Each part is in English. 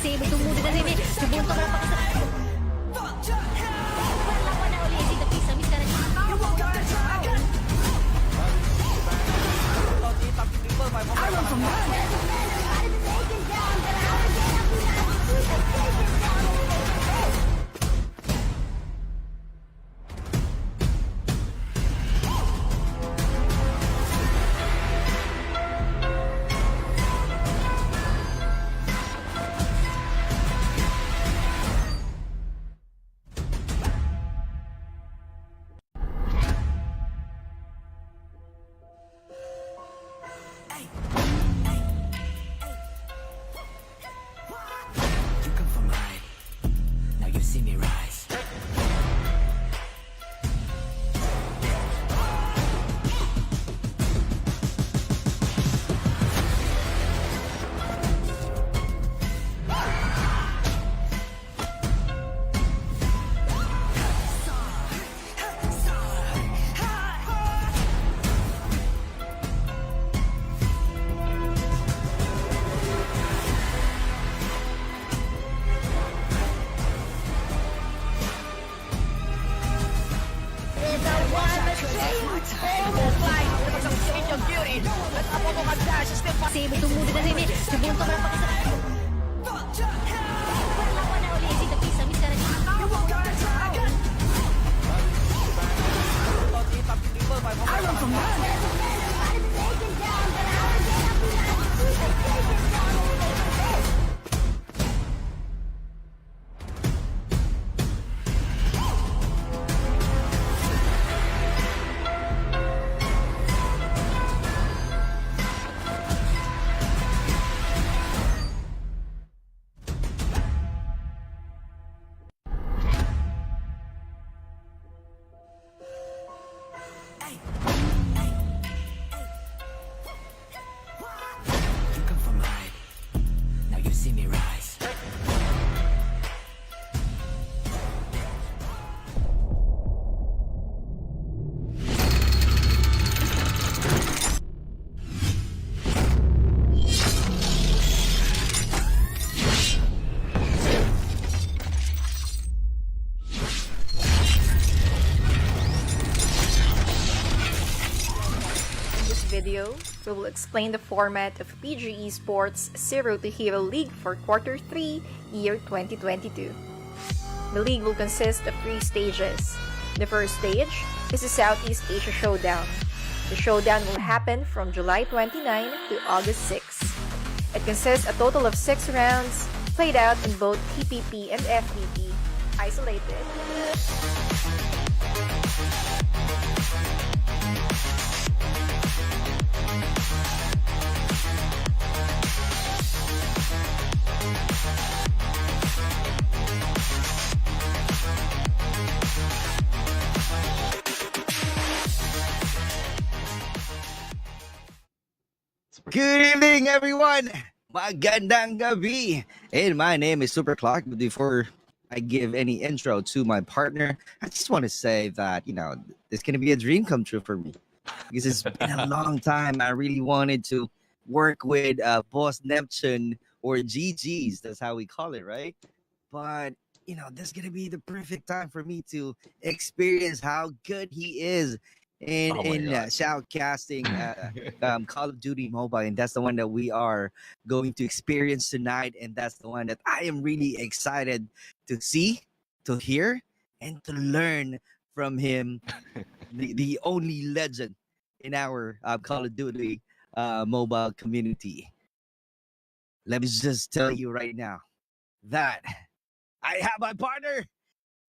Save tumulo na rin. Subunto ka pa sa... Wala pa na ulit. Dito pisa. Miss ka na niya. You come from high. Now you see me rise. Save tumulo na rin. Subunto ka pa sa... Wala pa na ulit. Dito pisa. Miss ka na niya. You come from high. Now you see me rise. In this video, we will explain the format of PG Esports Zero to Hero League for Quarter 3, Year 2022. The league will consist of 3 stages. The first stage is the Southeast Asia Showdown. The showdown will happen from July 29 to August 6. It consists a total of 6 rounds, played out in both TPP and FPP, isolated. Good evening, everyone! Magandang gabi! And my name is Super Clock. But before I give any intro to my partner, I just want to say that, it's going to be a dream come true for me. Because it's been a long time. I really wanted to work with Boss Neptune or GG's. That's how we call it, right? But, this is going to be the perfect time for me to experience how good he is in Oh my God. shoutcasting Call of Duty Mobile, and that's the one that we are going to experience tonight, and that's the one that I am really excited to see, to hear, and to learn from him, the only legend in our Call of Duty mobile community. Let me just tell you right now that I have my partner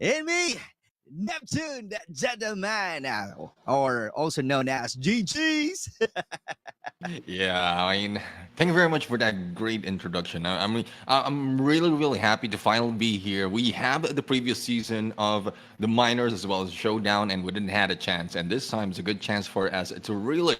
in me, Neptune, that gentleman, or also known as GG's. Yeah, I mean, thank you very much for that great introduction. I'm really, really happy to finally be here. We have the previous season of the minors as well as showdown, and we didn't have a chance. And this time is a good chance for us to really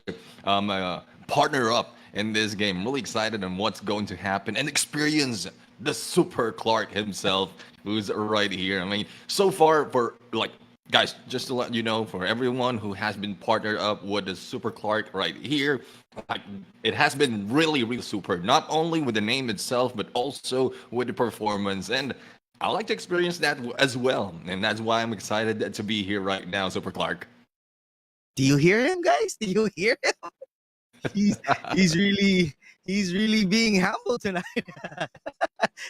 partner up in this game. I'm really excited on what's going to happen and experience the Super Clark himself, who's right here. I mean, so far for like guys, just to let you know, for everyone who has been partnered up with the Super Clark right here, like, it has been really, really super. Not only with the name itself, but also with the performance. And I like to experience that as well. And that's why I'm excited to be here right now, Super Clark. Do you hear him, guys? Do you hear him? He's he's really he's really being humble tonight.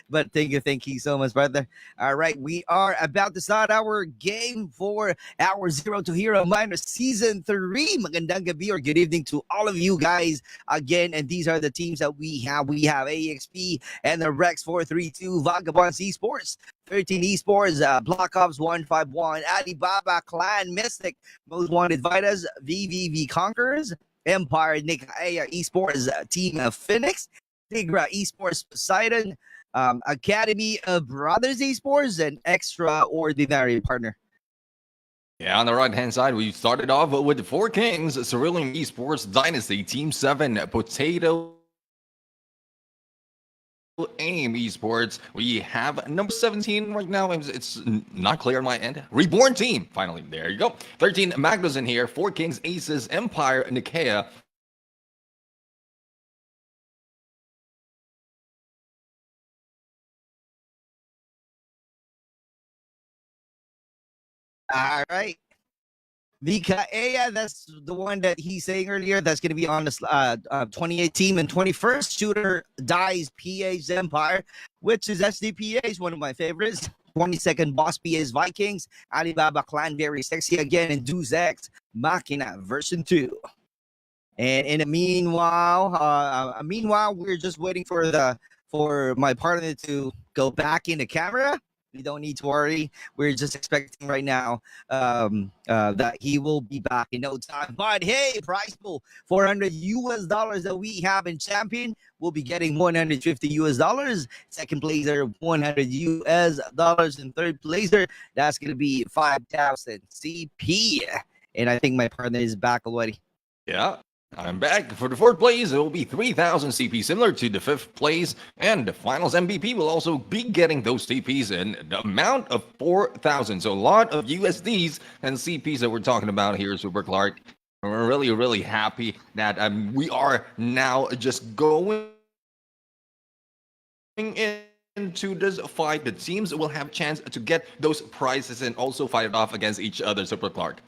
But thank you so much, brother. All right, we are about to start our game for our Zero to Hero Minors Season 3. Magandang gabi or good evening to all of you guys again. And these are the teams that we have. We have AXP and the Rex 432, Vagabonds Esports, 13 Esports, Black Ops 151, Alibaba Clan, Mystic, Most Wanted Vitas, VVV Conquerors, Empire, Nikaya Esports, Team of Phoenix, Tigra Esports, Poseidon, Academy of Brothers Esports, and Extraordinary Partner. Yeah, on the right hand side, we started off with the Four Kings, Cerulean Esports, Dynasty, Team 7, Potato Aim Esports. We have number 17 right now. It's not clear on my end. Reborn Team. Finally, there you go. 13 Magnus in here. Four Kings, Aces, Empire, Nikea. All right. Vikaea, that's the one that he's saying earlier. That's going to be on the 28th team and 21st. Shooter Dies PH Empire, which is SDPH, one of my favorites. 22nd Boss PH Vikings, Alibaba Clan, very sexy again, and Deus Ex Machina version 2. And in the meanwhile, we're just waiting for my partner to go back in the camera. We don't need to worry. We're just expecting right now that he will be back in no time. But hey, prize pool $400 that we have in champion. We'll be getting $150. Second placer, $100. And third placer, that's gonna be 5,000 CP. And I think my partner is back already. Yeah, I'm back. For the fourth place, it will be 3,000 CP, similar to the fifth place. And the finals MVP will also be getting those CPs in the amount of 4,000. So a lot of USDs and CPs that we're talking about here, Super Clark. We're really, really happy that we are now just going into this fight. The teams will have a chance to get those prizes and also fight it off against each other, Super Clark.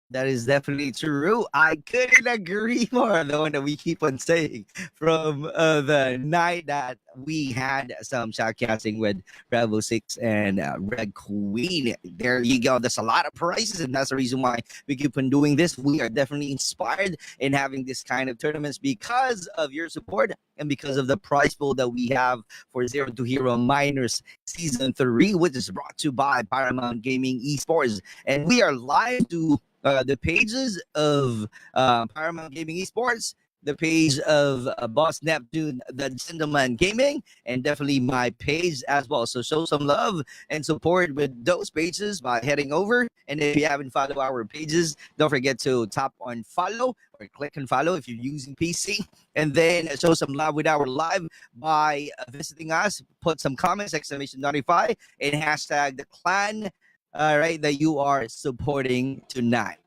That is definitely true. I couldn't agree more. The one that we keep on saying from the night that we had some shoutcasting with Rebel 6 and Red Queen. There you go. There's a lot of prizes, and that's the reason why we keep on doing this. We are definitely inspired in having this kind of tournaments because of your support and because of the prize pool that we have for Zero to Hero Minors Season 3, which is brought to you by Paramount Gaming Esports. And we are live to the pages of Paramount Gaming Esports, the page of Boss Neptune, the Gentleman Gaming, and definitely my page as well. So show some love and support with those pages by heading over. And if you haven't followed our pages, don't forget to tap on follow or click on follow if you're using PC. And then show some love with our live by visiting us. Put some comments, exclamation notify, and hashtag the clan. All right, that you are supporting tonight.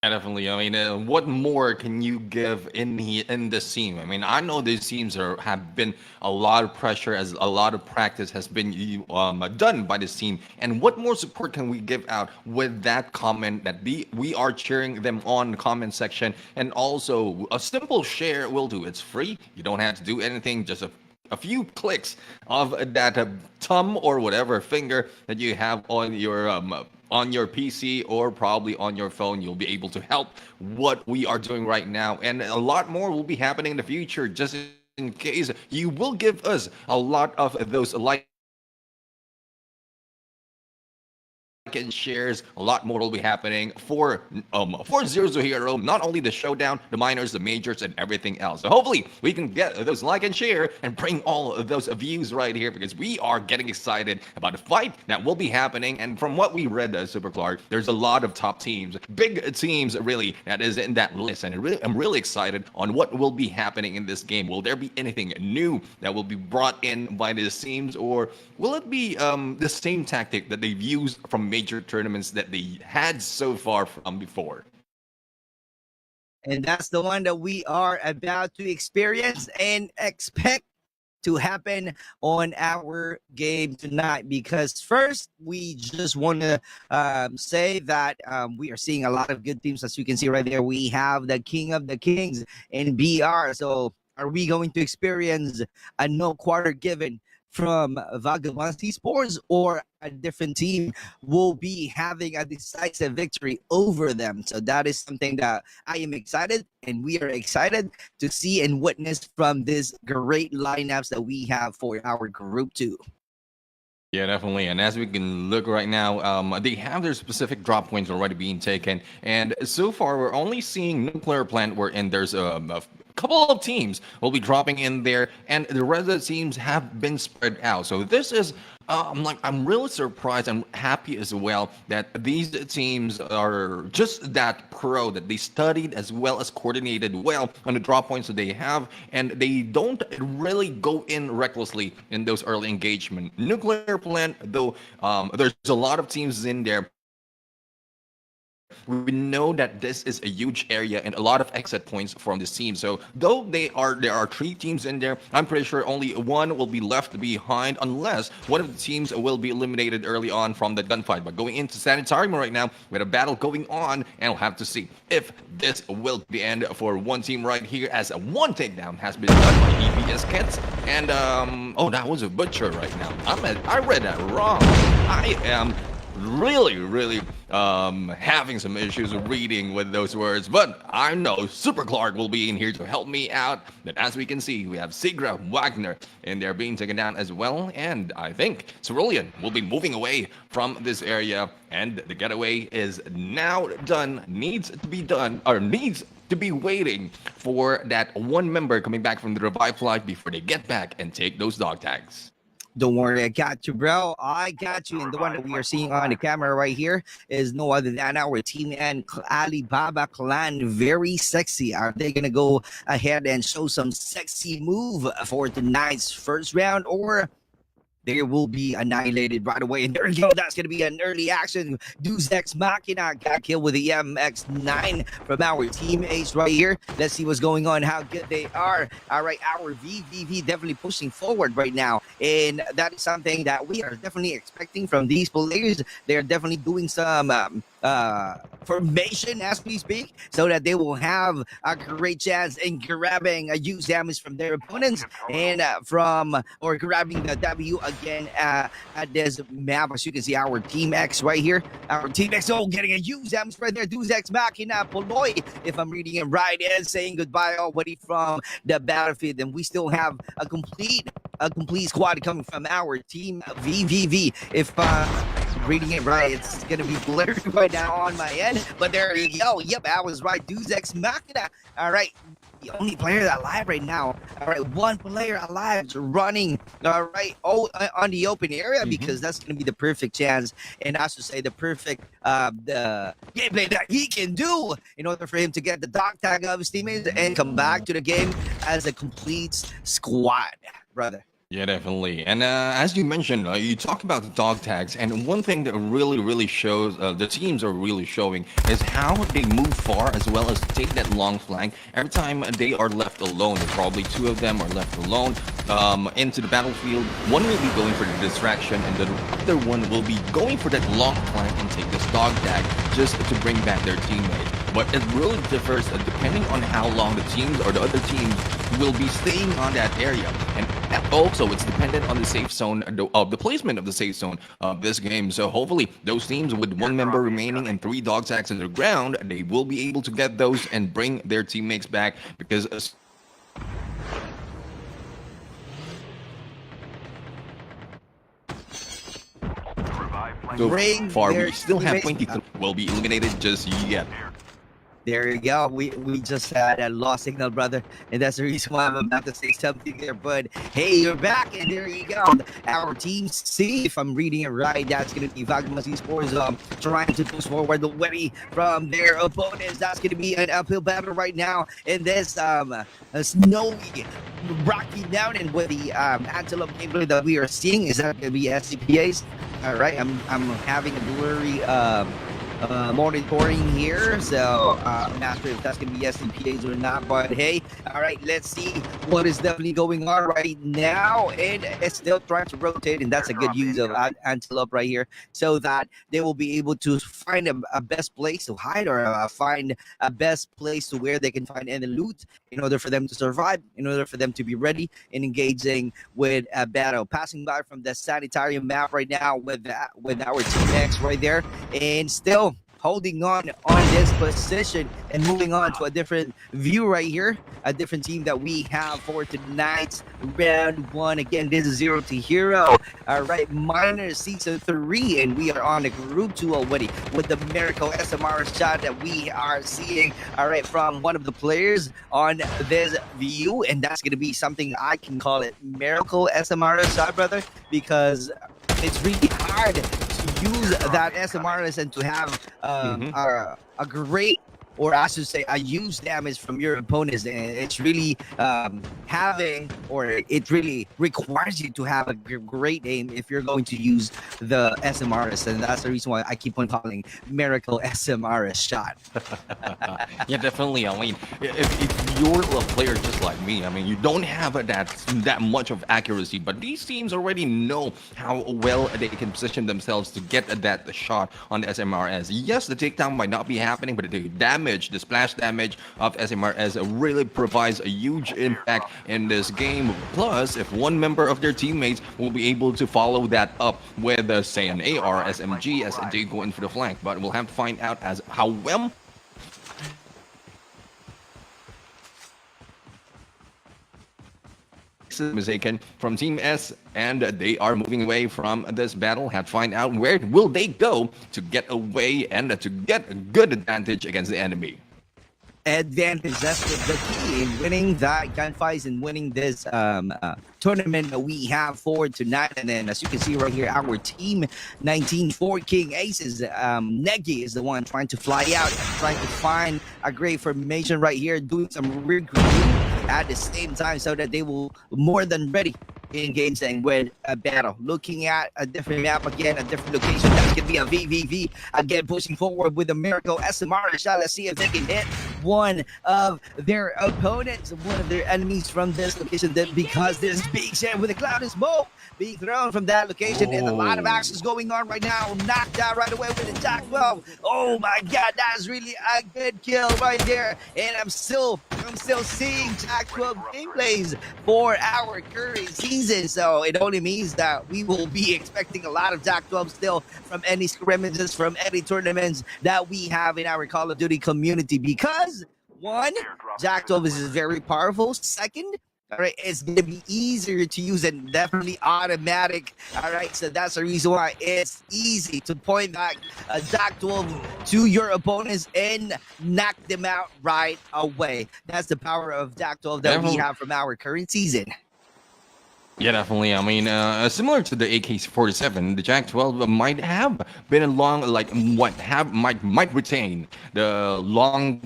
Yeah, definitely. I mean, what more can you give in this team? I mean, I know these teams have been a lot of pressure, as a lot of practice has been done by this team. And what more support can we give out with that comment that we are cheering them on the comment section, and also a simple share will do. It's free. You don't have to do anything. Just a few clicks of that thumb or whatever finger that you have on your PC or probably on your phone. You'll be able to help what we are doing right now, and a lot more will be happening in the future. Just in case, you will give us a lot of those and shares. A lot more will be happening for Zero to Hero, not only the showdown, the minors, the majors, and everything else. So hopefully we can get those like and share and bring all of those views right here, because we are getting excited about the fight that will be happening. And from what we read, Super Clark, there's a lot of top teams, big teams really, that is in that list. And I'm really excited on what will be happening in this game. Will there be anything new that will be brought in by these teams, or will it be the same tactic that they've used from major tournaments that they had so far from before. And that's the one that we are about to experience and expect to happen on our game tonight. Because first, we just want to say that we are seeing a lot of good teams. As you can see right there, we have the King of the Kings in BR. So are we going to experience a no quarter given from Vagabonds Sports, or a different team will be having a decisive victory over them? So that is something that I am excited, and we are excited to see and witness from this great lineups that we have for our group 2. Yeah, definitely. And as we can look right now, they have their specific drop points already being taken. And so far, we're only seeing Nuclear Plant wherein there's a couple of teams will be dropping in there, and the rest of the teams have been spread out. So this is, I'm really surprised. I'm happy as well that these teams are just that pro, that they studied as well as coordinated well on the drop points that they have, and they don't really go in recklessly in those early engagement. Nuclear Plant, though, there's a lot of teams in there. We know that this is a huge area and a lot of exit points from this team. So though there are 3 teams in there, I'm pretty sure only one will be left behind unless one of the teams will be eliminated early on from the gunfight. But going into Sanitarium right now with a battle going on, and we'll have to see if this will be the end for one team right here, as one takedown has been done by EBS Kits. And oh, that was a butcher right now. I read that wrong. I am really having some issues reading with those words, but I know Super Clark will be in here to help me out. But as we can see, we have Sigra, Wagner, and they're being taken down as well. And I think Cerulean will be moving away from this area, and the getaway is now done. Needs to be waiting for that one member coming back from the revive flight before they get back and take those dog tags. Don't worry, I got you, bro. I got you. And the one that we are seeing on the camera right here is no other than our Team N Alibaba Clan. Very sexy. Are they going to go ahead and show some sexy move for tonight's first round, or they will be annihilated right away? And there you go. That's going to be an early action. Deus Ex Machina got killed with the MX-9 from our teammates right here. Let's see what's going on, how good they are. All right, our VVV definitely pushing forward right now. And that is something that we are definitely expecting from these players. They're definitely doing some formation as we speak, so that they will have a great chance in grabbing a huge damage from their opponents and grabbing the W again at this map. As you can see, our Team X right here, our Team X, getting a huge damage right there. Deus Ex Machina Poloi, if I'm reading it right, is saying goodbye already from the battlefield, and we still have a complete squad coming from our Team VVV. If reading it right, it's gonna be blurred right now on my end, but there you go. Yep, I was right. Deus Ex Machina. All right, the only player alive right now. All right, one player alive running. All right, on the open area, because that's gonna be the perfect chance, and I should say the perfect the gameplay that he can do in order for him to get the dog tag of his teammates and come back to the game as a complete squad, brother. Yeah, definitely. And as you mentioned, you talk about the dog tags, and one thing that really shows the teams are really showing is how they move far as well as take that long flank. Every time they are left alone, probably 2 of them are left alone into the battlefield. One will be going for the distraction, and the other one will be going for that long flank and take this dog tag just to bring back their teammate. But it really differs depending on how long the teams or the other teams will be staying on that area. And also, it's dependent on the safe zone, the placement of the safe zone of this game. So hopefully, those teams with 1 member remaining and 3 dog tags on the ground, they will be able to get those and bring their teammates back, because so far we still have 23 will be eliminated just yet. There you go. We just had a lost signal, brother, and that's the reason why I'm about to say something there. But hey, you're back, and there you go. Our team C, if I'm reading it right, that's gonna be Vagmas Esports trying to push forward away from their opponents. That's gonna be an uphill battle right now in this snowy, rocky mountain with the antelope gameplay that we are seeing. Is that gonna be SCPAs? All right, I'm having a blurry monitoring here, so I'm not sure if that's gonna be SCPAs or not, but hey, all right, let's see what is definitely going on right now. And it's still trying to rotate, and that's a good use of antelope right here, so that they will be able to find a best place to hide, or find a best place to where they can find any loot in order for them to survive, in order for them to be ready and engaging with a battle. Passing by from the sanitarium map right now with our team X right there, and still holding on this position and moving on to a different view right here, a different team that we have for tonight's round one. Again, this is Zero to Hero. All right, Minors Season 3, and we are on the Group 2 already with the Miracle SMR shot that we are seeing, all right, from one of the players on this view, and that's going to be something I can call it Miracle SMR shot, brother, because it's really hard to use that SMRS and to have a great, or I should say, a huge damage from your opponents. And it's really it really requires you to have a great aim if you're going to use the SMRS, and that's the reason why I keep on calling Miracle SMRS shot. Yeah, definitely. I mean, if you're a player just like me, I mean, you don't have that much of accuracy, but these teams already know how well they can position themselves to get that shot on the SMRS. Yes, the takedown might not be happening, but the damage, the splash damage of SMRS really provides a huge impact in this game. Plus, if one member of their teammates will be able to follow that up with, say, an AR, SMG, as they go in for the flank, but we'll have to find out as how well mistaken from Team S, and they are moving away from this battle. Have to find out where will they go to get away and to get a good advantage against the enemy. Advantage, that's the key in winning that gunfights and winning this tournament that we have for tonight. And then, as you can see right here, our team 19 4 King Aces, Negi is the one trying to fly out, trying to find a great formation right here, doing some recruiting at the same time, so that they will more than ready engaging with a battle. Looking at a different map again, a different location. That's gonna be a VVV again, pushing forward with a Miracle SMR shot. Let's see if they can hit one of their opponents, one of their enemies from this location. Then, because there's big shot with a cloud of smoke being thrown from that location, and a lot of actions going on right now. Knocked out right away with a Jack 12. Oh my god, that's really a good kill right there. And I'm still seeing Jack 12 gameplays for our current season, so it only means that we will be expecting a lot of Jack 12 still from any scrimmages, from any tournaments that we have in our Call of Duty community, because one, Jack 12 is very powerful. Second, all right, it's going to be easier to use and definitely automatic. All right, so that's the reason why it's easy to point back a Jack 12 to your opponents and knock them out right away. That's the power of Jack 12 that we have from our current season. Yeah, definitely. I mean, similar to the AK-47, the Jak-12 might have been a long, like, might retain the long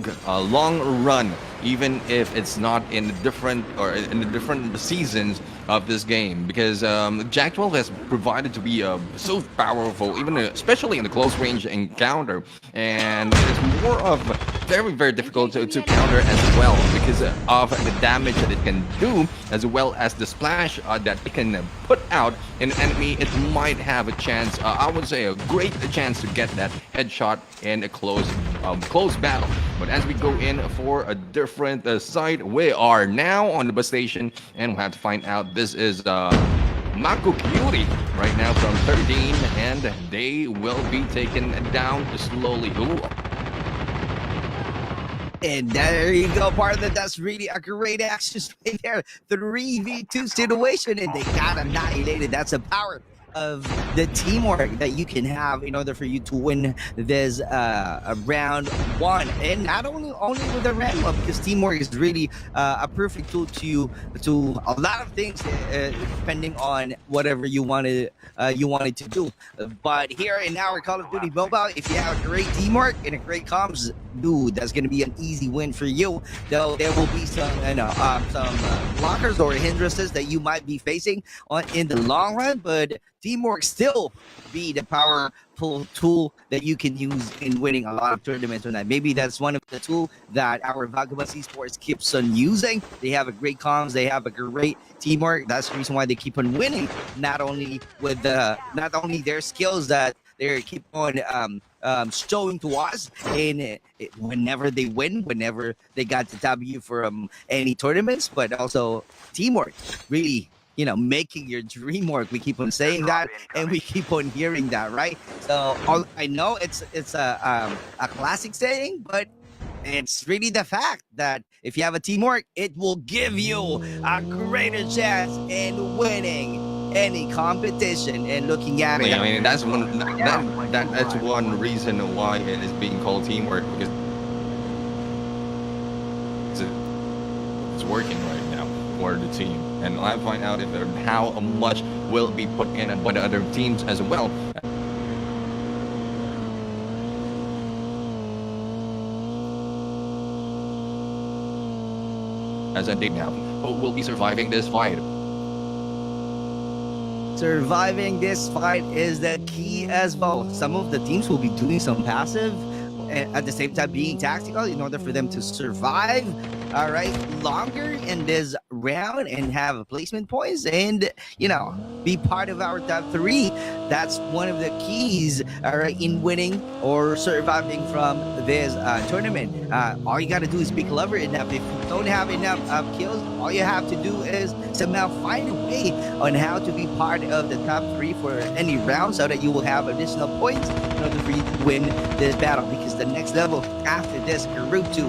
run, even if it's not in the different seasons of this game, because Jak-12 has provided to be so powerful, even especially in the close range encounter, and it's more of very difficult to counter as well because of the damage that it can do, as well as the splash that it can put out an enemy. It might have a chance, I would say a great chance to get that headshot in a close battle. But as we go in for a different site, we are now on the bus station, and we'll have to find out. This is Mako Cutie right now from 13, and they will be taken down slowly. Ooh. And there you go, partner. That's really a great action right there. 3v2 situation, and they got annihilated. That's the power of the teamwork that you can have in order for you to win this round one, and not only with the round one, because teamwork is really a perfect tool to a lot of things, depending on whatever you wanted to do. But here in our Call of Duty Mobile, if you have great teamwork and a great comms, dude, that's gonna be an easy win for you. Though there will be some blockers or hindrances that you might be facing in the long run, but teamwork still be the powerful tool that you can use in winning a lot of tournaments tonight. Maybe that's one of the tools that our Vagabonds Esports keeps on using. They have a great comms, they have a great teamwork. That's the reason why they keep on winning. Not only their skills that they keep on showing to us, and whenever they win, whenever they got the W from any tournaments, but also teamwork. Really, making your dream work. We keep on saying that, and we keep on hearing that, right? So I know it's a classic saying, but it's really the fact that if you have a teamwork, it will give you a greater chance in winning any competition. And looking at it, I mean, that's one reason why it is being called teamwork, because it's working right now for the team. And I'll find out how much will be put in by the other teams as well. As I think now, who will be surviving this fight? Surviving this fight is the key as well. Some of the teams will be doing some passive and at the same time being tactical in order for them to survive, all right, longer in this round and have placement points and, be part of our top 3. That's one of the keys, all right, in winning or surviving from this tournament. All you got to do is be clever enough. If you don't have enough kills, all you have to do is somehow find a way on how to be part of the top 3 for any round, so that you will have additional points in order for you to win this battle. Because the next level after this, Group 2,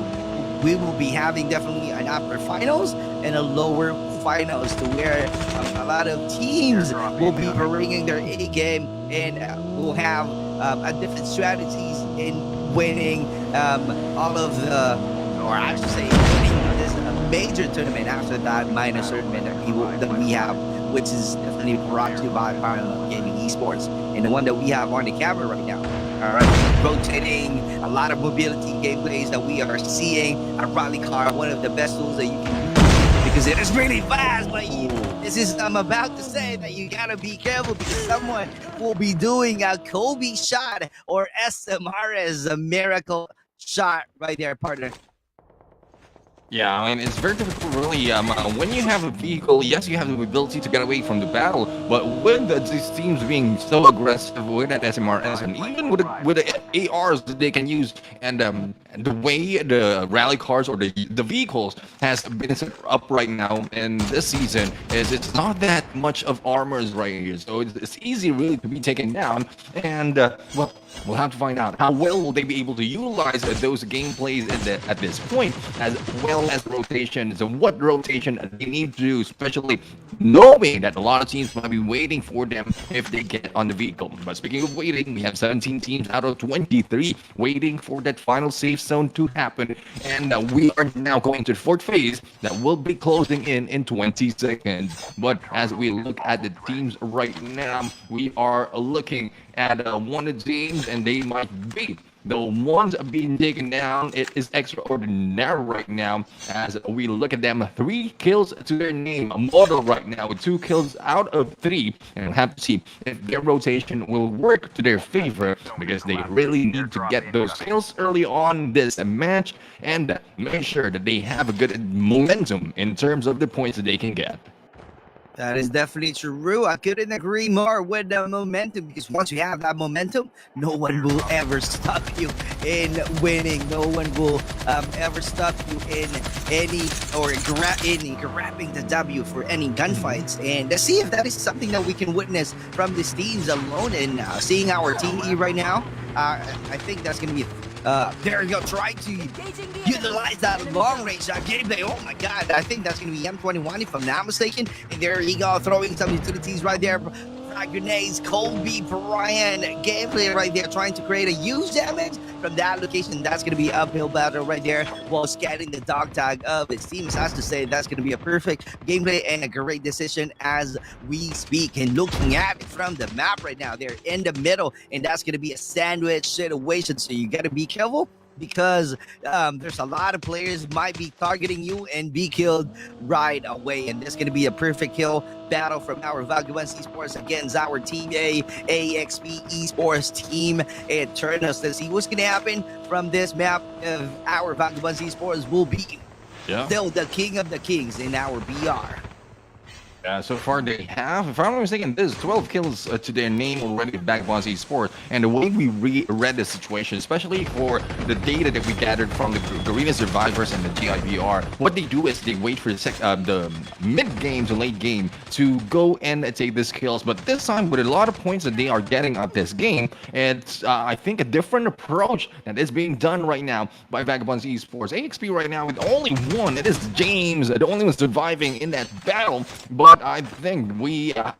we will be having definitely an upper finals and a lower finals, to where a lot of teams will be bringing their A game, and will have a different strategies in winning all of the, or I should say, winning this major tournament after that minor tournament that we have, which is definitely brought to you by Paramount Gaming Esports, and the one that we have on the camera right now. All right, rotating, a lot of mobility gameplays that we are seeing. A rally car, one of the best tools that you can use, because it is really fast. But I'm about to say that you gotta be careful, because someone will be doing a Kobe shot or SMRS, a miracle shot right there, partner. Yeah, I mean, it's very difficult, really. When you have a vehicle, yes, you have the ability to get away from the battle, but with these teams being so aggressive with that SMRS, and even with the ARs that they can use, and the way the rally cars or the vehicles has been set up right now in this season, is it's not that much of armors right here, so it's easy really to be taken down. And well, we'll have to find out how well will they be able to utilize those gameplays at this point, as well as rotations, and what rotation they need to do, especially knowing that a lot of teams might be waiting for them if they get on the vehicle. But speaking of waiting, we have 17 teams out of 23 waiting for that final safe zone to happen, and we are now going to the 4th phase that will be closing in 20 seconds. But as we look at the teams right now, we are looking at one of the teams, and they might be the ones being taken down. It is extraordinary right now, as we look at them. 3 kills to their name, a model right now with 2 kills out of 3, and we'll have to see if their rotation will work to their favor, because they really need to get those kills early on this match and make sure that they have a good momentum in terms of the points that they can get. That is definitely true. I couldn't agree more with the momentum, because once you have that momentum, no one will ever stop you in winning. No one will ever stop you in grabbing the W for any gunfights. And let's see if that is something that we can witness from these teams alone. And seeing our Team E right now, I think that's going to be there you go, trying to utilize that long range gameplay. Oh my god, I think that's going to be M21 if I'm not mistaken. And there you go, throwing some utilities right there. frag grenades. Colby Brian gameplay right there, trying to create a huge damage from that location. That's going to be uphill battle right there while scanning the dog tag of his team. So I have to say that's going to be a perfect gameplay and a great decision as we speak. And looking at it from the map right now, they're in the middle, and that's going to be a sandwich situation. So you got to be careful because there's a lot of players might be targeting you and be killed right away. And this is going to be a perfect kill battle from our Vagabonds Esports against our Team A, AXP Esports team. And turn us to see what's going to happen from this map of our Vagabonds Esports will be still the king of the kings in our BR. Yeah, so far they have, if I'm not mistaken, this 12 kills to their name already at Vagabonds Esports. And the way we read the situation, especially for the data that we gathered from the Garena Survivors and the GIBR, what they do is they wait for the mid-game to late game to go and take these kills. But this time, with a lot of points that they are getting at this game, it's, I think, a different approach that is being done right now by Vagabonds Esports. AXP right now with only one, it is James, the only one surviving in that battle. But I think we are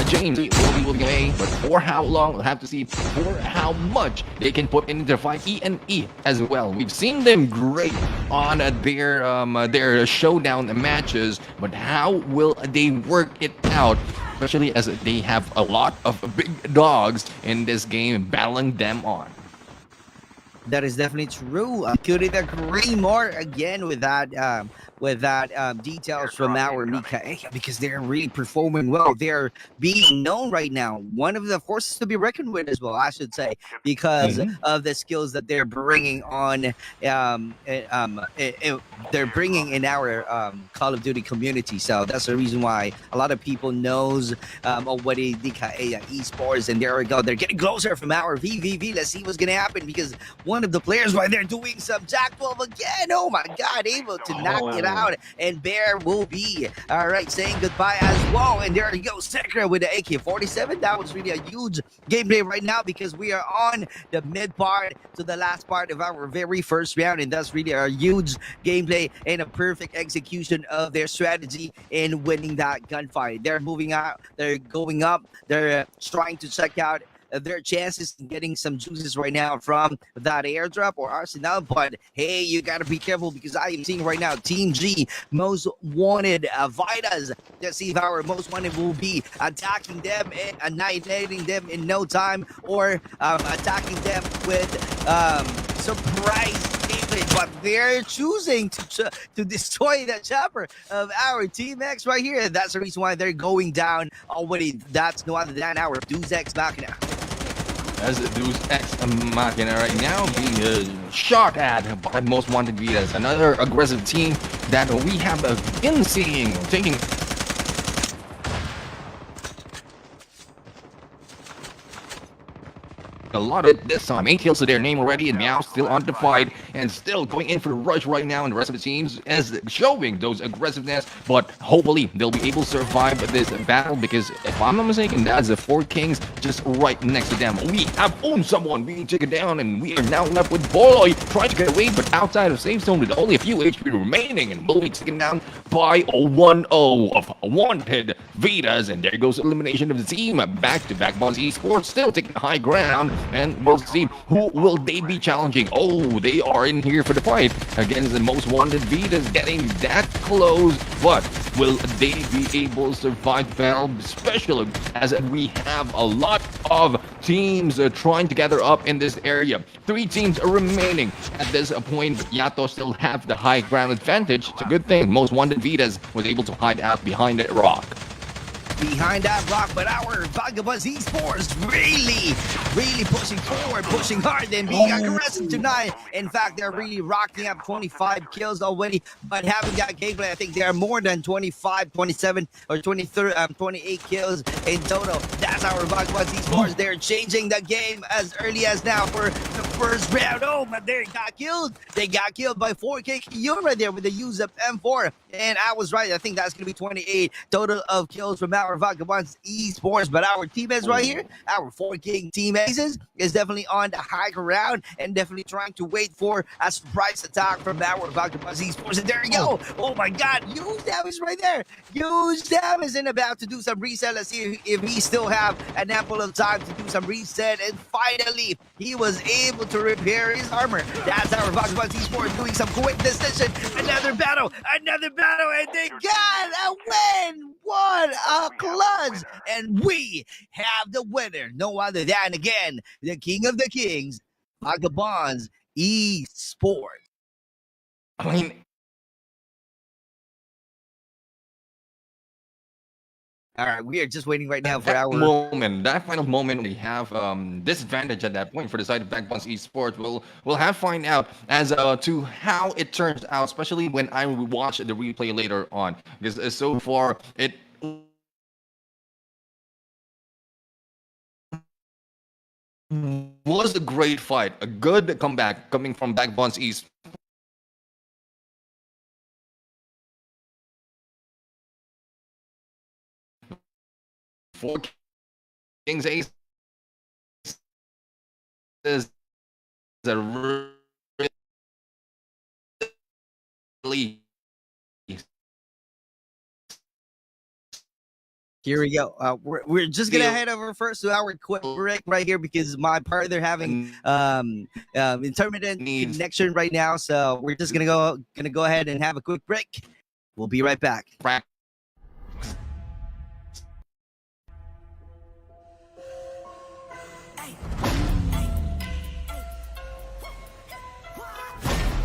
James will be away, but for how long we'll have to see, for how much they can put into their fight. E as well. We've seen them great on their showdown matches, but how will they work it out? Especially as they have a lot of big dogs in this game battling them on. That is definitely true. I couldn't agree more again with that details from our Mika, because they're really performing well. They're being known right now. One of the forces to be reckoned with as well, I should say, because of the skills that they're bringing on. They're bringing in our Call of Duty community. So that's the reason why a lot of people knows already Mika Esports. And there we go. They're getting closer from our VVV. Let's see what's gonna happen, because one of the players right there doing some Jack 12 again. Oh my God, able to knock it out. And Bear will be all right saying goodbye as well. And there you go, Sekra with the AK-47. That was really a huge gameplay right now, because we are on the mid part to the last part of our very first round, and that's really a huge gameplay and a perfect execution of their strategy in winning that gunfight. They're moving out, they're going up, they're trying to check out their chances in getting some juices right now from that airdrop or arsenal. But hey, you gotta be careful, because I am seeing right now Team G most wanted Vitas. Let's see if our most wanted will be attacking them and annihilating them in no time, or attacking them with surprise gameplay. But they're choosing to destroy the chopper of our Team X right here, and that's the reason why they're going down already. That's no other than our Deus Ex Machina. As Deus Ex Machina right now being shot at by Most Wanted Vitas, another aggressive team that we have been seeing taking a lot of it this time. 8 kills to their name already, and Meow still on the fight and still going in for the rush right now, and the rest of the teams as showing those aggressiveness. But hopefully they'll be able to survive this battle, because if I'm not mistaken, that's the 4 kings just right next to them. We have owned someone being taken down, and we are now left with Boy trying to get away, but outside of safe zone with only a few HP remaining, and will be taken down by a 1-0 of Wanted Vitas. And there goes elimination of the team. Back to Vagabonds Esports, still taking high ground, and we'll see who will they be challenging. Oh, they are in here for the fight against the Most Wanted Vitas, getting that close. But will they be able to survive the battle, especially as we have a lot of teams trying to gather up in this area. 3 teams are remaining at this point. Yato still have the high ground advantage. It's a good thing Most Wanted Vitas was able to hide out behind that rock. Behind that rock, but our Vagabonds Esports really pushing forward, pushing hard, and being aggressive tonight. In fact, they're really rocking up 25 kills already, but having that gameplay, I think they are more than 25, 27, or 23, 28 kills in total. That's our Vagabonds Esports. They're changing the game as early as now for the first round. Oh, but they got killed. They got killed by 4K right there with the use of M4. And I was right. I think that's going to be 28 total of kills from our Vagabonds Esports. But our teammates right here, our 4King teammates, is definitely on the high ground and definitely trying to wait for a surprise attack from our Vagabonds Esports. And there you go. Oh my God. Use Dam is right there. Use Dam is about to do some reset. Let's see if he still have an ample of time to do some reset. And finally, he was able to repair his armor. That's our Vagabonds Esports doing some quick decision. Another battle, and they got a win. What a clutch! And we have the winner, no other than again the King of the Kings, Vagabonds Esports. I mean, All right, we are just waiting right now for that our moment, that final moment, we have disadvantage at that point for the side of Backbones Esports. We'll have to find out as to how it turns out, especially when I watch the replay later on. Because so far it was a great fight, a good comeback coming from Backbones Esports. For Kings Ace is a really Here we go. We're just gonna head over first to our quick break right here because my partner having intermittent connection right now. So we're just gonna go ahead and have a quick break. We'll be right back.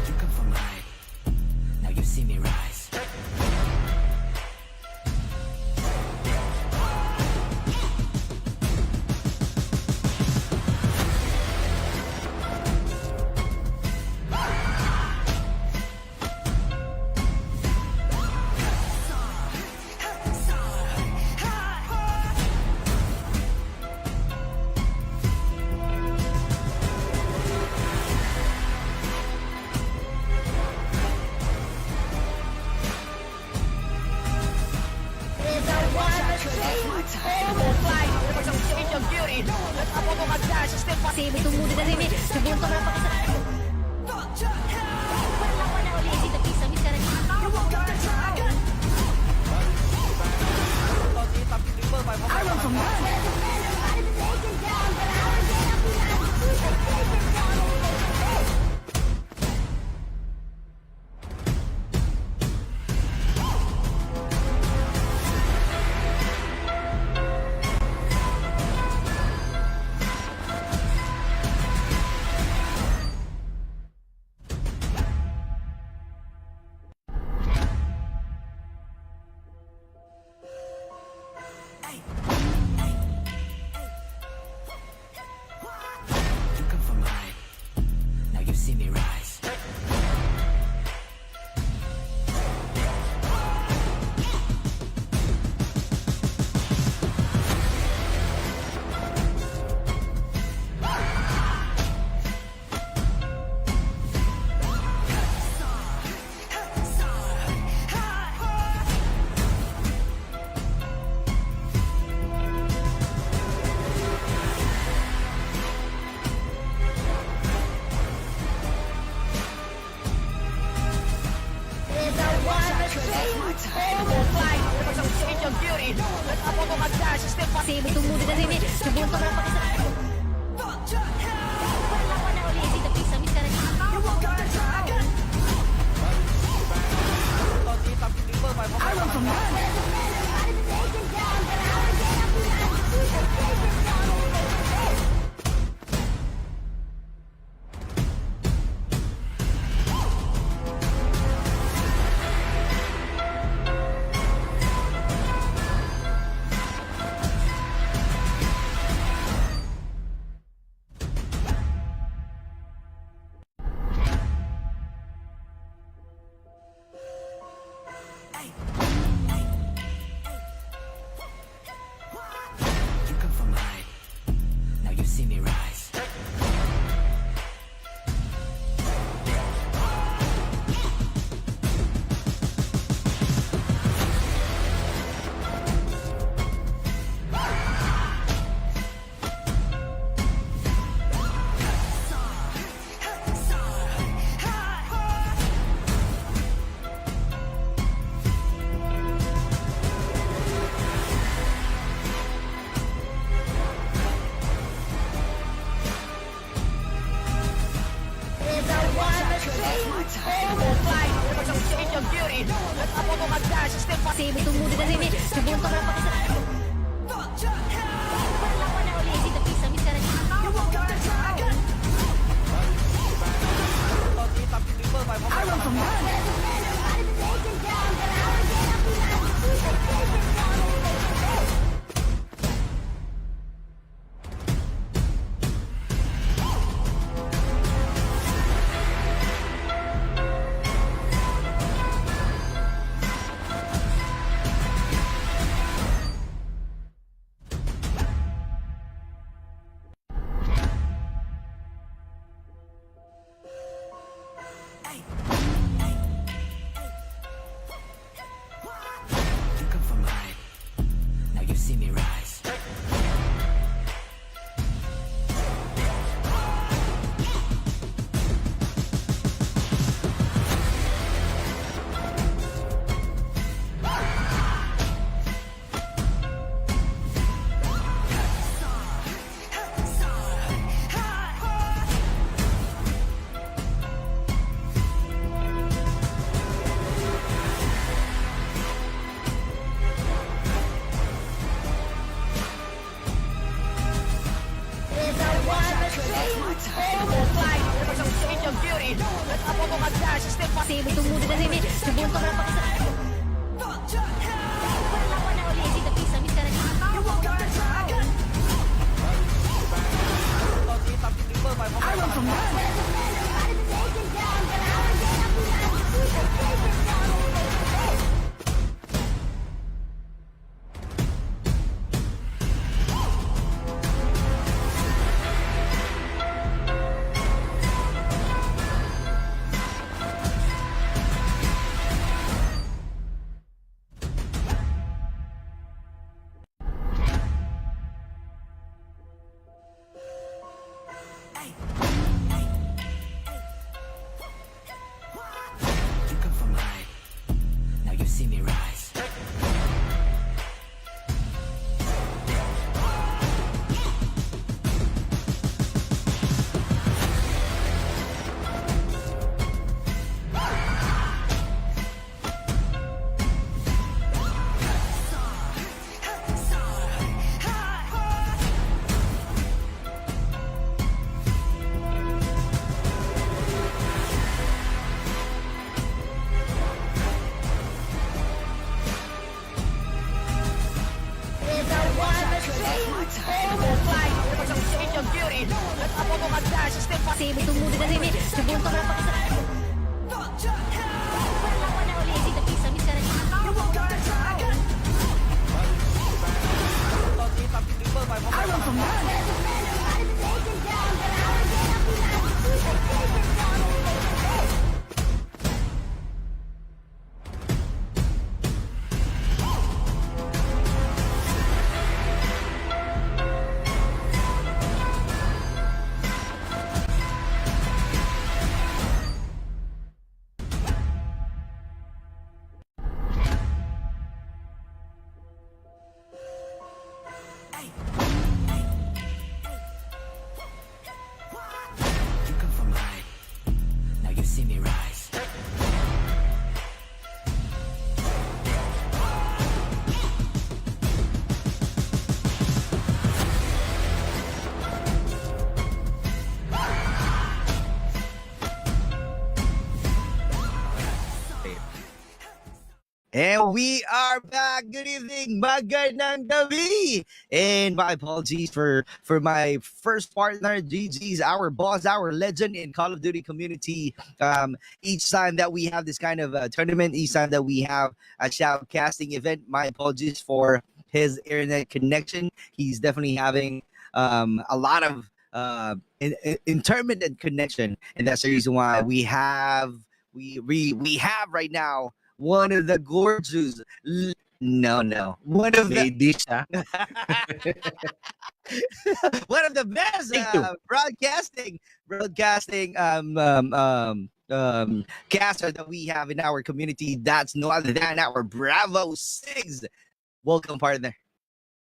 You come from high. Now you see me rise. Kasi tumulo na rin eh. Subunto ka lang pakasal. Wala ko na ulit. Dito pisa, miss ka rin. You come from high. Now you see me rise. Kasi tumulo na rin eh. Subunto ka lang pakasal. Wala ko na ulit. Dito pisa, miss ka rin. Kasi tumulo na rin eh. Nabunto ka ng pakisarado. Perlakuan na uli si Tapi sa miskaranya. You come from high. Now you see me rise. Kasi tumulo na rin eh. Nabunto ka ng pakisarado. Perlakuan na uli si Tapi sa miskaranya. You come from high. Now you see me rise. Kasi tumulo na rin eh. Nabunto ka ng pakisarado. Perlakuan na uli si Tapi sa miskaranya. You come from high. Now you see me rise. And we are back. Good evening, magandang gabi. And my apologies for my first partner, GG's, our boss, our legend in Call of Duty community. Each time that we have this kind of tournament, each time that we have a shoutcasting event, my apologies for his internet connection. He's definitely having a lot of intermittent connection, and that's the reason why we have right now one of the gorgeous one of the Ladies, ha? one of the best Thank you. broadcasting caster that we have in our community. That's no other than our Bravo 6. Welcome, partner.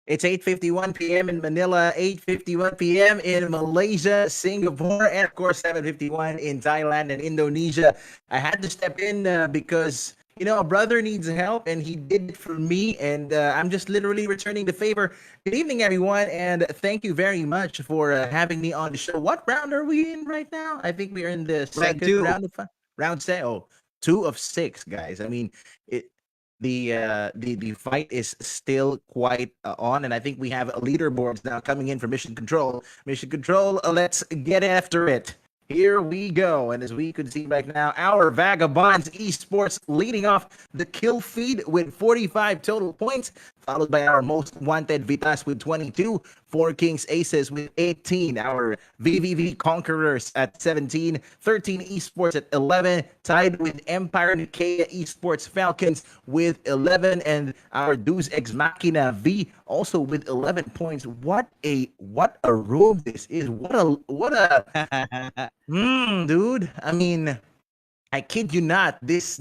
It's 8:51 p.m. in Manila, 8:51 p.m. in Malaysia, Singapore, and of course 7:51 in Thailand and Indonesia. I had to step in because a brother needs help, and he did it for me, and I'm just literally returning the favor. Good evening, everyone, and thank you very much for having me on the show. What round are we in right now? I think we are in the Round second two. round of round set. Oh, 2 of 6, guys. I mean, it the fight is still quite on, and I think we have leaderboards now coming in for Mission Control. Mission Control, let's get after it. Here we go. And as we could see right now, our Vagabonds Esports leading off the kill feed with 45 total points, followed by our most wanted Vitas with 22, Four Kings Aces with 18, our VVV Conquerors at 17, 13 Esports at 11, tied with Empire Nikea Esports Falcons with 11, and our Deus Ex Machina V also with 11 points. What a room this is. Dude. I mean, I kid you not. This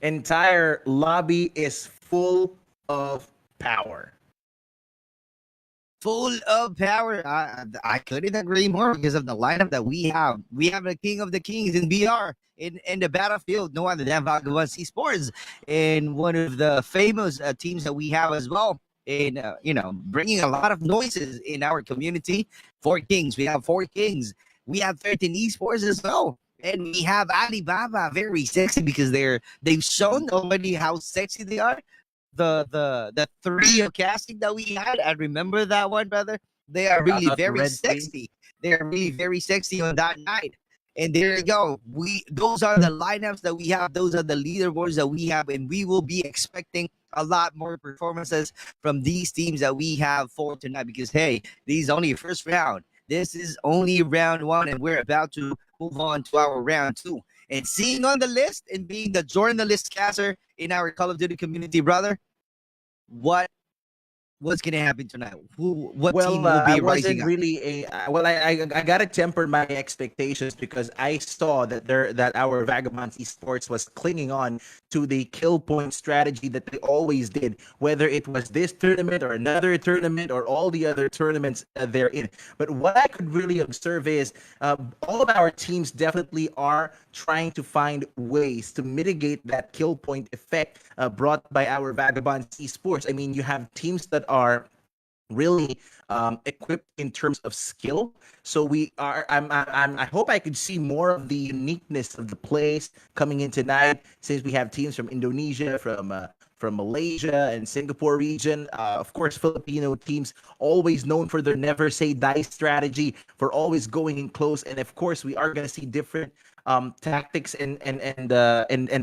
entire lobby is full of power. Full of power. I couldn't agree more because of the lineup that we have. We have the King of the Kings in BR in the battlefield. No other than Vagabonds Esports, and one of the famous teams that we have as well. In bringing a lot of noises in our community. Four Kings. We have Four Kings. We have 13 Esports as well. And we have Alibaba, very sexy because they've shown already how sexy they are. The trio casting that we had, I remember that one, brother. They are really very sexy. They are really very sexy on that night. And there you go. Those are the lineups that we have. Those are the leaderboards that we have, and we will be expecting a lot more performances from these teams that we have for tonight. Because hey, this is only first round. This is only round one, and we're about to move on to our round two. And seeing on the list and being the journalist caster in our Call of Duty community, brother, what's gonna happen tonight? What team will be I rising wasn't up? really I gotta temper my expectations because I saw that our Vagabonds Esports was clinging on to the kill point strategy that they always did, whether it was this tournament or another tournament or all the other tournaments they're in. But what I could really observe is all of our teams definitely are trying to find ways to mitigate that kill point effect brought by our Vagabonds Esports. I mean, you have teams that are really equipped in terms of skill. So we are. I hope I could see more of the uniqueness of the plays coming in tonight, since we have teams from Indonesia, from Malaysia and Singapore region. Of course, Filipino teams always known for their never say die strategy, for always going in close, and of course, we are going to see different tactics and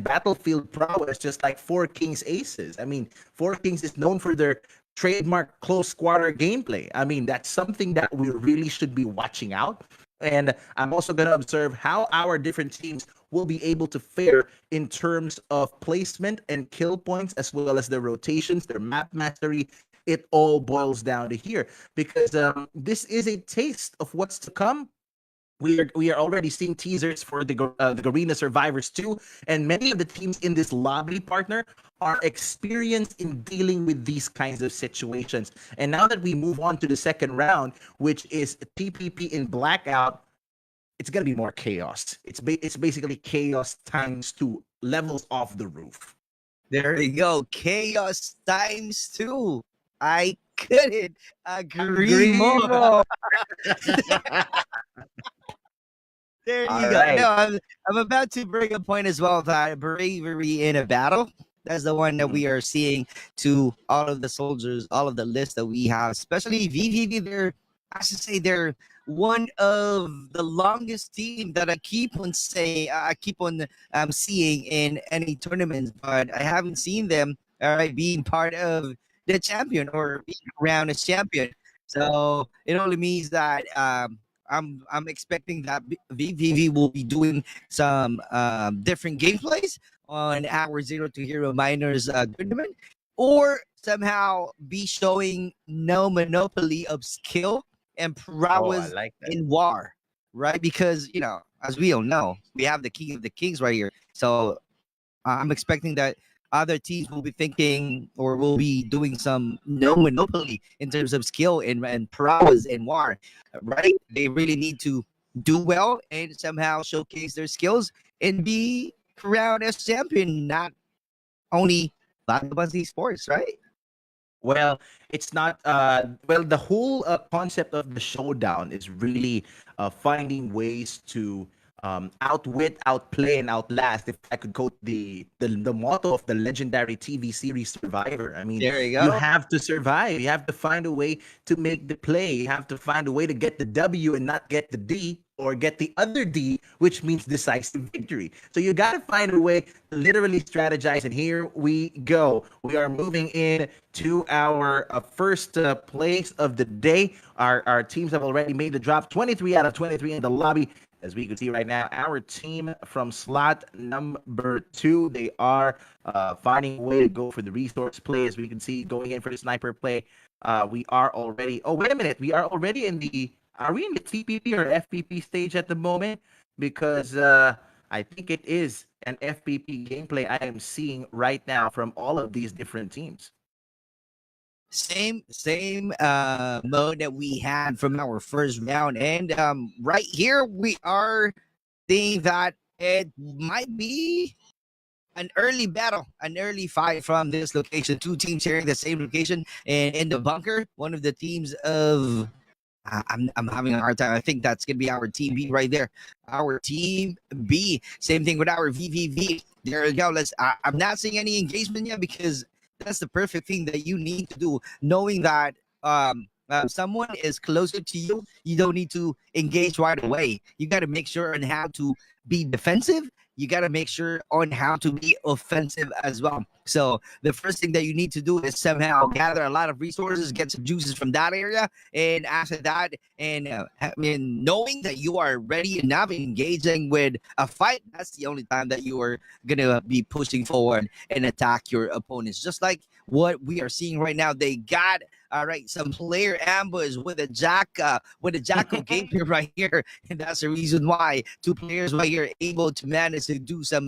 battlefield prowess, just like Four Kings Aces. I mean, Four Kings is known for their trademark close quarter gameplay. I mean, that's something that we really should be watching out. And I'm also going to observe how our different teams will be able to fare in terms of placement and kill points, as well as their rotations, their map mastery. It all boils down to here, because this is a taste of what's to come. We are already seeing teasers for the Garena Survivors 2, and many of the teams in this lobby, partner, are experienced in dealing with these kinds of situations. And now that we move on to the second round, which is TPP in Blackout, it's gonna be more chaos. It's basically chaos times 2, levels off the roof. There you go. Chaos times 2. I couldn't agree more. There you All go. right. No, I'm about to bring a point as well, that bravery in a battle. That's the one that we are seeing to all of the soldiers, all of the lists that we have, especially VVV. I should say they're one of the longest team that I keep on saying, I keep on seeing in any tournaments, but I haven't seen them, all right, being part of the champion or being around as champion. So it only means that I'm expecting that VVV will be doing some different gameplays on our Zero to Hero Minors tournament, or somehow be showing no monopoly of skill and Oh, I prowess like that. in war, right? Because as we all know, we have the King of the Kings right here. So I'm expecting that other teams will be thinking or will be doing some no monopoly in terms of skill and prowess and war, right? They really need to do well and somehow showcase their skills and be crowned as champion, not only Vagabonds Esports, right? Well, it's not. Well, the whole concept of the showdown is really finding ways to outwit, outplay, and outlast. If I could quote the motto of the legendary TV series Survivor, I mean, There you you go. have to survive. You have to find a way to make the play. You have to find a way to get the W and not get the D, or get the other D, which means decisive victory. So you got to find a way to literally strategize. And here we go. We are moving in to our first place of the day. Our teams have already made the drop. 23 out of 23 in the lobby. As we can see right now, our team from slot number 2, they are finding a way to go for the resource play. As we can see, going in for the sniper play. We are already. Oh, wait a minute. We are already in the. Are we in the TPP or FPP stage at the moment? Because I think it is an FPP gameplay I am seeing right now from all of these different teams. Same mode that we had from our first round, and right here we are seeing that it might be an early battle, an early fight from this location. Two teams sharing the same location, and in the bunker, one of the teams of I'm having a hard time. I think that's gonna be our team B right there. Our team B. Same thing with our VVV. There we go. I'm not seeing any engagement yet because that's the perfect thing that you need to do. Knowing that someone is closer to you, you don't need to engage right away. You got to make sure on how to be defensive. You got to make sure on how to be offensive as well. So the first thing that you need to do is somehow gather a lot of resources, get some juices from that area, and after that, and knowing that you are ready enough, engaging with a fight, that's the only time that you are gonna be pushing forward and attack your opponents. Just like what we are seeing right now, they got all right, some player ambush with a Jacko gameplay right here, and that's the reason why two players right here able to manage to do some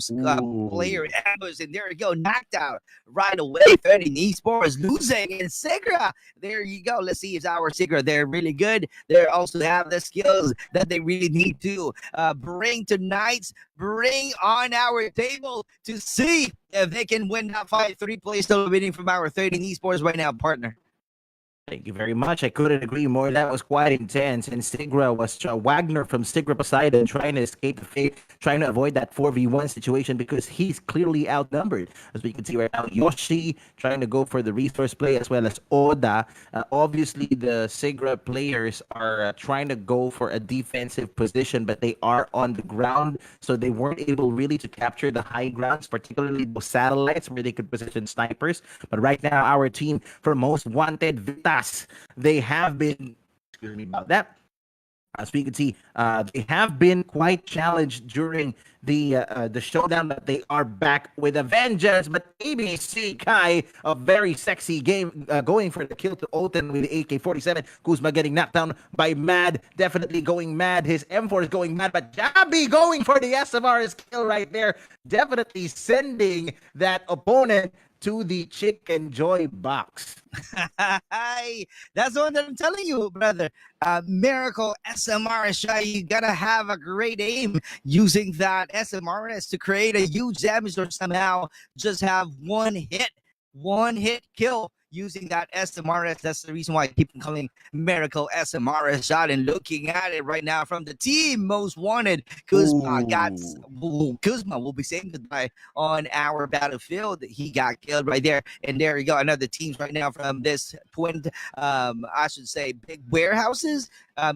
player ambush, and there you go, knocked out right away. 13 esports losing in Sigra. There you go. Let's see if our Sigra, they're really good. They also have the skills that they really need to bring on our table to see if they can win that fight. 3 players still winning from our 13 esports right now, partner. Thank you very much. I couldn't agree more. That was quite intense. And Sigra was Wagner from Sigra Poseidon trying to escape the fate, trying to avoid that 4v1 situation because he's clearly outnumbered. As we can see right now, Yoshi trying to go for the resource play as well as Oda. Obviously, the Sigra players are trying to go for a defensive position, but they are on the ground, so they weren't able really to capture the high grounds, particularly those satellites where they could position snipers. But right now, our team for Most Wanted, Vita, they have been, excuse me about that. As we can see, they have been quite challenged during the showdown, but they are back with a vengeance. But ABC Kai, a very sexy game, going for the kill to Oten with the AK-47. Kuzma getting knocked down by Mad, definitely going mad. His M4 is going mad, but Jabi going for the SMR's kill right there, definitely sending that opponent to the Chicken Joy box. Hey, that's the one that I'm telling you, brother. Miracle SMRS. You gotta have a great aim using that SMRS to create a huge damage or somehow just have one hit kill using that SMRS. That's the reason why I keep calling Miracle SMRS shot. And looking at it right now from the team Most Wanted, Kuzma will be saying goodbye on our battlefield. He got killed right there. And there you go. Another teams right now from this twin, I should say, big warehouses.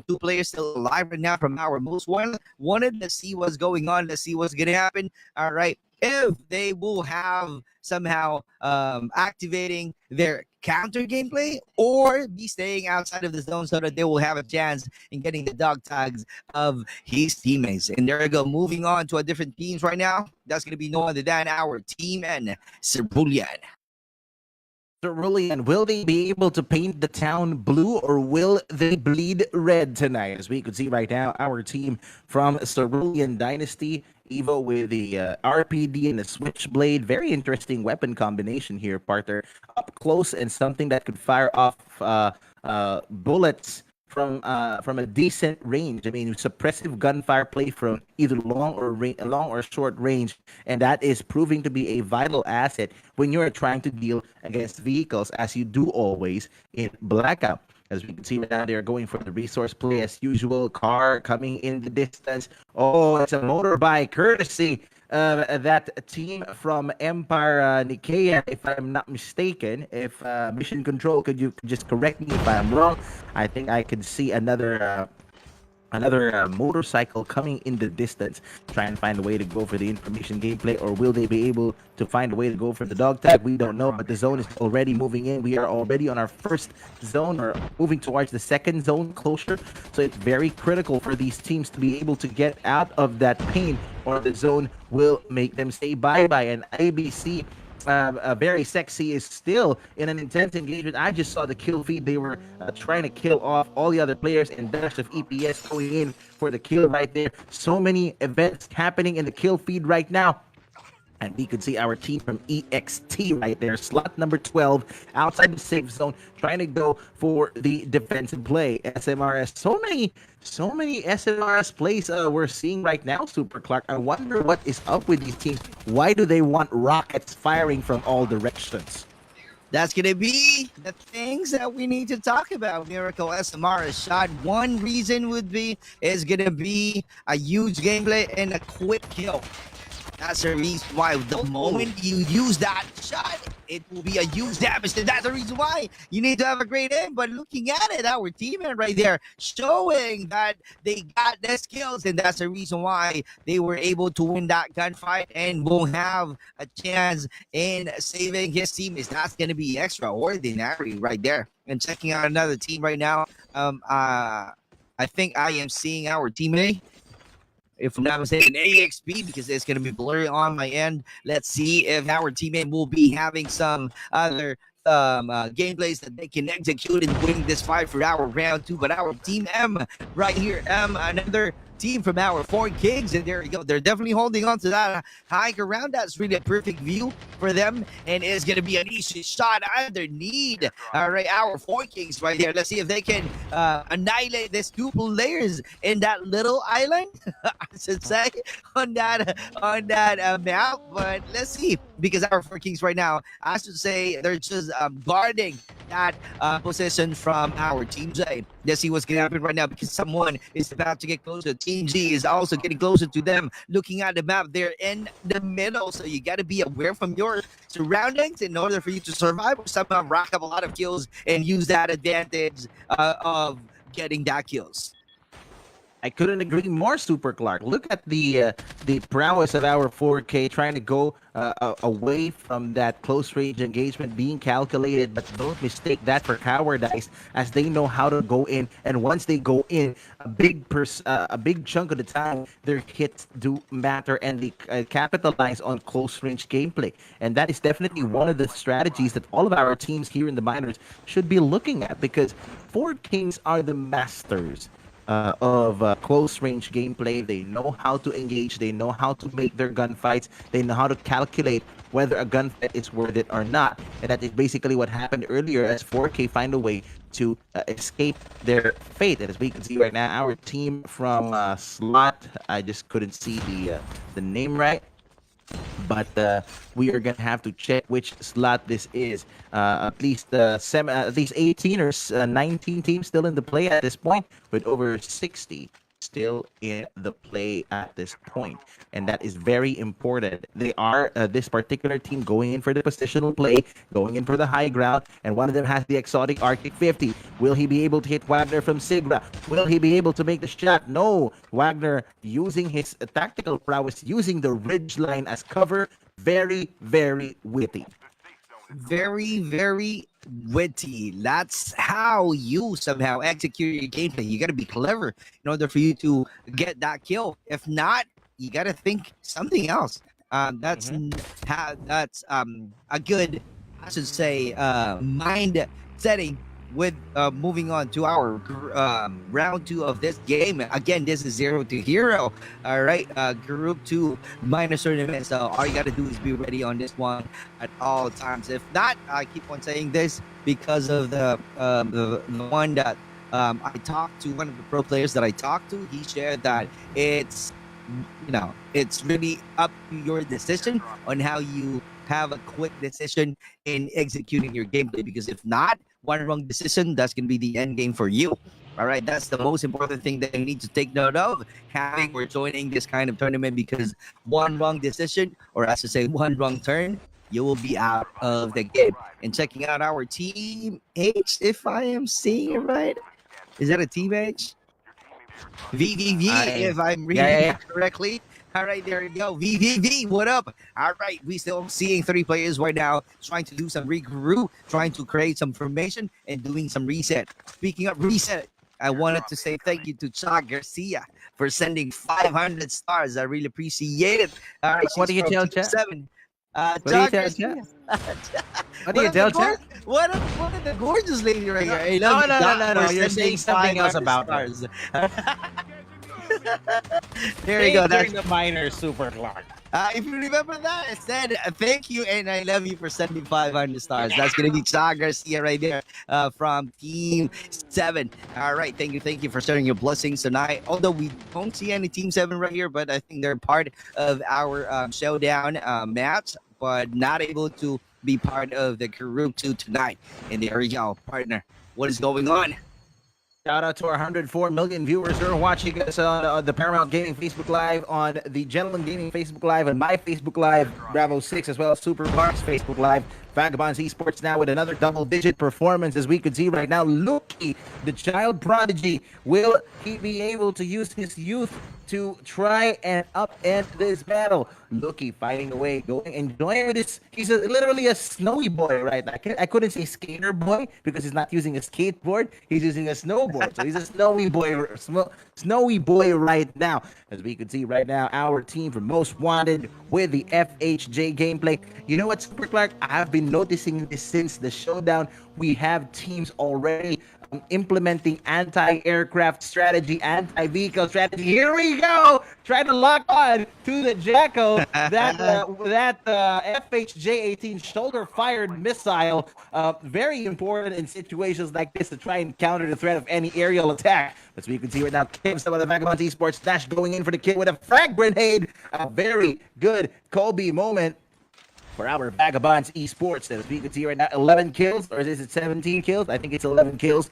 2 players still alive right now from our Most Wanted. Let's see what's going on. Let's see what's gonna happen. All right. If they will have somehow activating their counter gameplay or be staying outside of the zone so that they will have a chance in getting the dog tags of his teammates. And there we go. Moving on to a different teams right now. That's going to be no other than our team and Cerulean. Cerulean, will they be able to paint the town blue or will they bleed red tonight? As we could see right now, our team from Cerulean Dynasty, Evo with the RPD and the Switchblade. Very interesting weapon combination here, partner. Up close and something that could fire off bullets from a decent range. I mean, suppressive gunfire play from either long or short range, and that is proving to be a vital asset when you're trying to deal against vehicles, as you do always in Blackout. As we can see right now, they're going for the resource play as usual. Car coming in the distance. Oh, it's a motorbike, courtesy that team from Empire Nikkei, if I'm not mistaken. If Mission Control, could you just correct me if I'm wrong? I think I could see another motorcycle coming in the distance, trying to find a way to go for the information gameplay, or will they be able to find a way to go for the dog tag? We don't know, but the zone is already moving in. We are already on our first zone, or moving towards the second zone closure, so it's very critical for these teams to be able to get out of that pain, or the zone will make them say bye-bye. And ABC, very sexy, is still in an intense engagement. I just saw the kill feed. They were trying to kill off all the other players, and dash of EPS going in for the kill right there. So many events happening in the kill feed right now. And we could see our team from EXT right there, slot number 12, outside the safe zone, trying to go for the defensive play. SMRS, so many SMRS plays we're seeing right now, Super Clark. I wonder what is up with these teams. Why do they want rockets firing from all directions? That's going to be the things that we need to talk about. Miracle SMR shot. One reason would be is going to be a huge gameplay and a quick kill. That's the reason why the moment you use that shot, it will be a huge damage. And that's the reason why you need to have a great aim. But looking at it, our teammate right there showing that they got their skills. And that's the reason why they were able to win that gunfight and will have a chance in saving his team. That's going to be extraordinary right there. And checking out another team right now, I think I am seeing our teammate, if I'm not mistaken, AXP, because it's going to be blurry on my end. Let's see if our teammate will be having some other gameplays that they can execute and win this fight for our round 2. But our team M right here, another team from our 4 Kings, and there you go. They're definitely holding on to that high ground. That's really a perfect view for them, and it's going to be an easy shot underneath. All right, our 4 Kings right there. Let's see if they can annihilate these 2 players in that little island, I should say, on that map. But let's see, because our 4 Kings right now, I should say, they're just guarding that position from our Team J. Let's see what's going to happen right now, because someone is about to get closer. Team G is also getting closer to them. Looking at the map, they're in the middle, so you got to be aware from your surroundings in order for you to survive, or somehow rack up a lot of kills and use that advantage of getting that kills. I couldn't agree more, Super Clark. Look at the prowess of our 4K trying to go away from that close range engagement, being calculated, but don't mistake that for cowardice, as they know how to go in. And once they go in, a big chunk of the time, their hits do matter, and they capitalize on close range gameplay. And that is definitely one of the strategies that all of our teams here in the minors should be looking at, because 4 Kings are the masters of close range gameplay. They know how to engage, they know how to make their gunfights, they know how to calculate whether a gunfight is worth it or not. And that is basically what happened earlier, as 4K find a way to escape their fate. And as we can see right now, our team from slot, I just couldn't see the name right, but we are gonna have to check which slot this is. At least 18 or 19 teams still in the play at this point, with over 60 still in the play at this point, and that is very important. They are this particular team going in for the positional play, going in for the high ground, and one of them has the exotic Arctic 50. Will he be able to hit Wagner from Sigra? Will he be able to make the shot? No. Wagner using his tactical prowess, using the ridge line as cover. Very, very witty. Very, very witty. That's how you somehow execute your gameplay. You got to be clever in order for you to get that kill. If not, you got to think something else. That's a good I should say, mind setting with moving on to our round two of this game. Again, this is 0 to hero. All right, group two minus tournament. So all you got to do is be ready on this one at all times. If not, I keep on saying this because of the one that I talked to, one of the pro players that I talked to. He shared that it's it's really up to your decision on how you have a quick decision in executing your gameplay, because if not, one wrong decision, that's going to be the end game for you. All right, that's the most important thing that you need to take note of having or joining this kind of tournament, because one wrong decision, or as to say, one wrong turn, you will be out of the game. And checking out our team H, if I am seeing it right, is that a team H? VVV, if I'm reading it correctly. All right, there you go. VVV, what up? All right, we still seeing 3 players right now trying to do some regroup, trying to create some formation, and doing some reset. Speaking of reset, I wanted to say thank you to Cha Garcia for sending 500 stars. I really appreciate it. All right, What do she's you from tell Team Cha? 7. What do Cha you tell Garcia. What do you tell Cha? What a the gorgeous lady right here. Hey, No, love you, no, Doc, no, no, for you're sending saying something else 500 about her. stars. There you go. That's the minor Super Clark. if you remember that, it said thank you and I love you for sending 500 stars. That's gonna be Cha Garcia right there from Team 7. All right, thank you for sharing your blessings tonight. Although we don't see any Team 7 right here, but I think they're part of our showdown match, but not able to be part of the group 2 tonight. And there we go, partner. What is going on? Shout out to our 104 million viewers who are watching us on the Paramount Gaming Facebook Live, on the Gentleman Gaming Facebook Live, and my Facebook Live, Bravo 6, as well as Super Clark's Facebook Live. Vagabonds Esports now with another double-digit performance, as we could see right now. Luki, the child prodigy, will he be able to use his youth to try and upend this battle? Luki fighting away, enjoying with this. He's literally a snowy boy right now. I couldn't say skater boy because he's not using a skateboard. He's using a snowboard, so he's a snowy boy right now. As we can see right now, our team for Most Wanted with the FHJ gameplay. You know what, Super Clark? I have been noticing this since the showdown. We have teams already implementing anti-aircraft strategy, anti-vehicle strategy. Here we go! Try to lock on to the Jackal. That FHJ-18 shoulder-fired missile, very important in situations like this to try and counter the threat of any aerial attack. As we can see right now, Kim, some of the Vagabonds Esports Dash going in for the kill with a frag grenade. A very good Kobe moment for our Vagabonds Esports. As we can see right now, 11 kills, or is it 17 kills? I think it's 11 kills.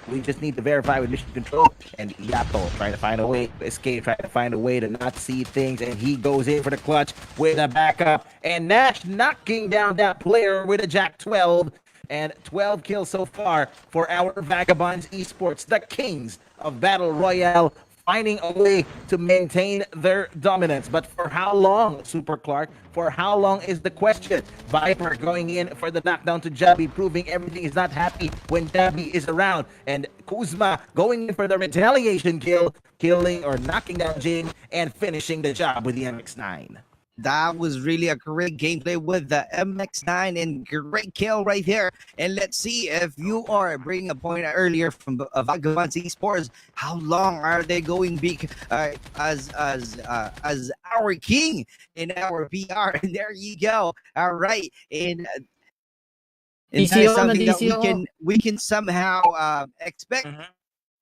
We just need to verify with Mission Control. And Yato trying to find a way to escape, trying to find a way to not see things, and he goes in for the clutch with a backup. And Nash knocking down that player with a Jack 12. And 12 kills so far for our Vagabonds Esports, the kings of Battle Royale, finding a way to maintain their dominance. But for how long, Super Clark? For how long is the question? Viper going in for the knockdown to Jabi, proving everything is not happy when Jabi is around. And Kuzma going in for the retaliation kill, killing or knocking down Jin and finishing the job with the MX-9. That was really a great gameplay with the MX-9 and great kill right there. And let's see if you are bringing a point earlier from Vagabonds Esports. How long are they going big as our king in our PR? And there you go. All right, and that is something that we can somehow expect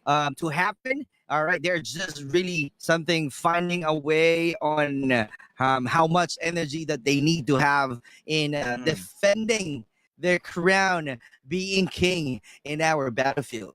to happen. All right, they're just really something finding a way on how much energy that they need to have in defending their crown, being king in our battlefield.